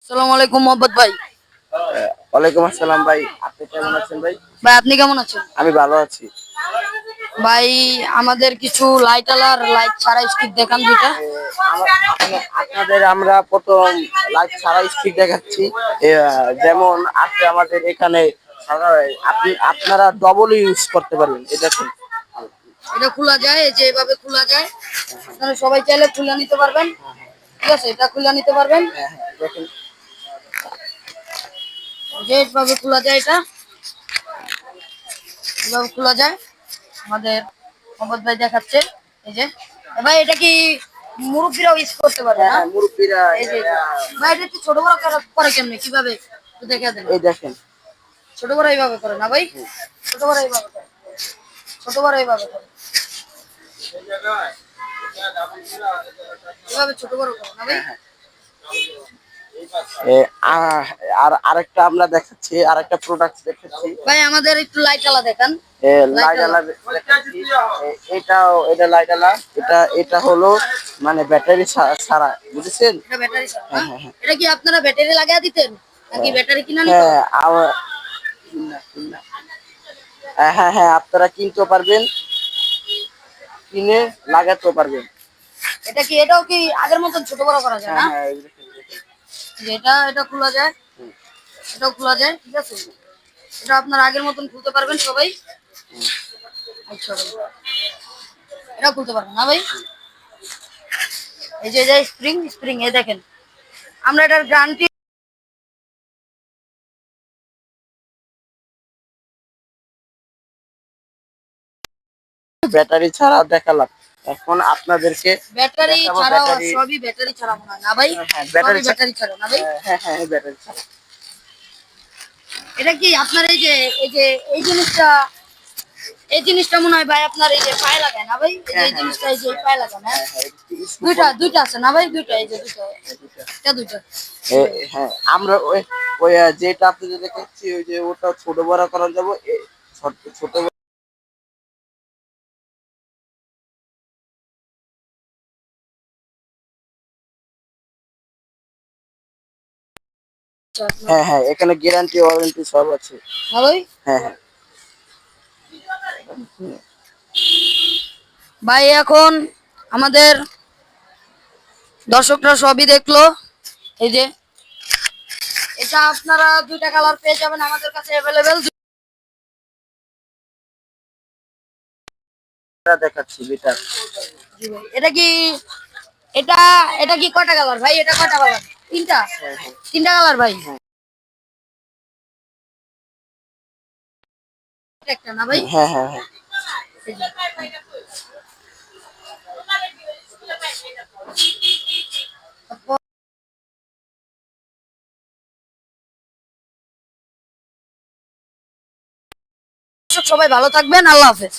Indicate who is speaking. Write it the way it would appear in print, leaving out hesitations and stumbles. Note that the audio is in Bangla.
Speaker 1: সালাম আলাইকুম মোহাম্মদ ভাই।
Speaker 2: ওয়ালাইকুম আসসালাম ভাই, আপনি কেমন আছেন ভাই?
Speaker 1: ভাই আপনি কেমন আছেন?
Speaker 2: আমি ভালো আছি।
Speaker 1: ভাই আমাদের কিছু লাইট আলার লাইট ছাড়া স্টিক দেখান দুইটা।
Speaker 2: আপনাদের আমরা প্রথম লাইট ছাড়া স্টিক দেখাচ্ছি। যেমন আছে আমাদের এখানে আপনারা ডবল ইউজ করতে পারবেন, এটা দেখুন।
Speaker 1: এটা খোলা যায়, এই যে এভাবে খোলা যায়, আপনারা সবাই চাইলে খুলে নিতে পারবেন। ঠিক আছে, এটা খুলে নিতে পারবেন,
Speaker 2: হ্যাঁ হ্যাঁ দেখুন।
Speaker 1: যে এভাবে খোলা যায়, এটা এভাবে খোলা যায়। আমাদের মোহাম্মদ ভাই দেখাচ্ছে, এই যে ভাই এটা কি মুরব্বীরাও ইউজ করতে পারবে
Speaker 2: হ্যাঁ
Speaker 1: না?
Speaker 2: হ্যাঁ মুরব্বীরা
Speaker 1: এই যে ভাই এটা কি ছোট বড় করে কেমনে কিভাবে একটু দেখে দেন।
Speaker 2: এই দেখেন।
Speaker 1: ছোট বড় এইভাবে করে না ভাই, ছোট বড় এইভাবে করে, ছোট বড় এইভাবে করে, এভাবে ছোট বড় করে না ভাই।
Speaker 2: হ্যাঁ হ্যাঁ আর আরেকটা আমরা দেখাচ্ছি, আরেকটা প্রোডাক্ট দেখাচ্ছি।
Speaker 1: ভাই আমাদের একটু লাইট আলা দেখান।
Speaker 2: লাইট আলা দেখাচ্ছি। এটা লাইট আলা, এটা হলো মানে ব্যাটারি ছাড়া, বুঝেছেন?
Speaker 1: এটা ব্যাটারি ছাড়া না?
Speaker 2: হ্যাঁ হ্যাঁ হ্যাঁ
Speaker 1: এটা কি আপনারা ব্যাটারি লাগিয়ে দিতেন নাকি ব্যাটারি কিনা নিতে
Speaker 2: হ্যাঁ
Speaker 1: হবে?
Speaker 2: হ্যাঁ হ্যাঁ আপনারা কিনতে পারবেন, কিনে লাগাতেও পারবেন।
Speaker 1: এটা কি এটাও কি আগের মতন ছোট বড় করা যায়
Speaker 2: হ্যাঁ
Speaker 1: না?
Speaker 2: হ্যাঁ এই দেখেন, দেখেন।
Speaker 1: যে এটা খোলা যায়,
Speaker 2: হুম,
Speaker 1: এটাও খোলা যায়, ঠিক আছে। এটা আপনার আগের মতন খুলতে পারবেন সবাই।
Speaker 2: হুম।
Speaker 1: আচ্ছা ভাই, এটা খুলতে পারবেন না ভাই? এই যে স্প্রিং স্প্রিং এই দেখেন, আমরা এটার গ্যারান্টি।
Speaker 2: ব্যাটারি ছাড়া দেখালাম, এখন আপনাদেরকে
Speaker 1: ব্যাটারি
Speaker 2: দেখাবো
Speaker 1: ছাড়াও
Speaker 2: ব্যাটারি।
Speaker 1: সবই ব্যাটারি ছাড়া মনে হয় না ভাই?
Speaker 2: হ্যাঁ ব্যাটারি
Speaker 1: সবই ব্যাটারি ছাড়া না ভাই?
Speaker 2: হ্যাঁ হ্যাঁ ব্যাটারি ছাড়া।
Speaker 1: এটা কি আপনার এই যে এই জিনিসটা, এই জিনিসটা মনে হয় ভাই আপনার এই যে পায়ে লাগায় না ভাই? এই যে
Speaker 2: হ্যাঁ
Speaker 1: এই
Speaker 2: হ্যাঁ
Speaker 1: জিনিসটা এই যে পায়ে লাগায় না?
Speaker 2: হ্যাঁ হ্যাঁ
Speaker 1: দুইটা দুইটা আছে না ভাই? দুইটা, এই যে দুইটা,
Speaker 2: দুইটা।
Speaker 1: এটা দুইটা।
Speaker 2: হ্যাঁ আমরা ওই ওই যেটা আপনি যে দেখাচ্ছি, ওই যে ওটা ছোট বড় করা যাবে, ছোট ছোট
Speaker 1: আচ্ছা, আপনার
Speaker 2: হ্যাঁ হ্যাঁ এখানে গ্যারান্টি ওয়ারেন্টি সব আছে।
Speaker 1: না ভাই?
Speaker 2: হ্যাঁ হ্যাঁ
Speaker 1: ভাই এখন আমাদের দর্শকরা সবই দেখলো, এই যে এটা আপনারা দুইটা কালার পেয়ে যাবেন আমাদের কাছে অ্যাভেলেবেল।
Speaker 2: এটা দেখাচ্ছি এটা।
Speaker 1: এটা কি এটা এটা কি কয়টা কালার ভাই? এটা কয়টা কালার? তিনটা,
Speaker 2: হ্যাঁ হ্যাঁ
Speaker 1: তিনটা কালার ভাই?
Speaker 2: হ্যাঁ
Speaker 1: একটা না ভাই?
Speaker 2: হ্যাঁ হ্যাঁ হ্যাঁ
Speaker 1: এই যে। সবাই ভালো থাকবেন, আল্লাহ হাফেজ।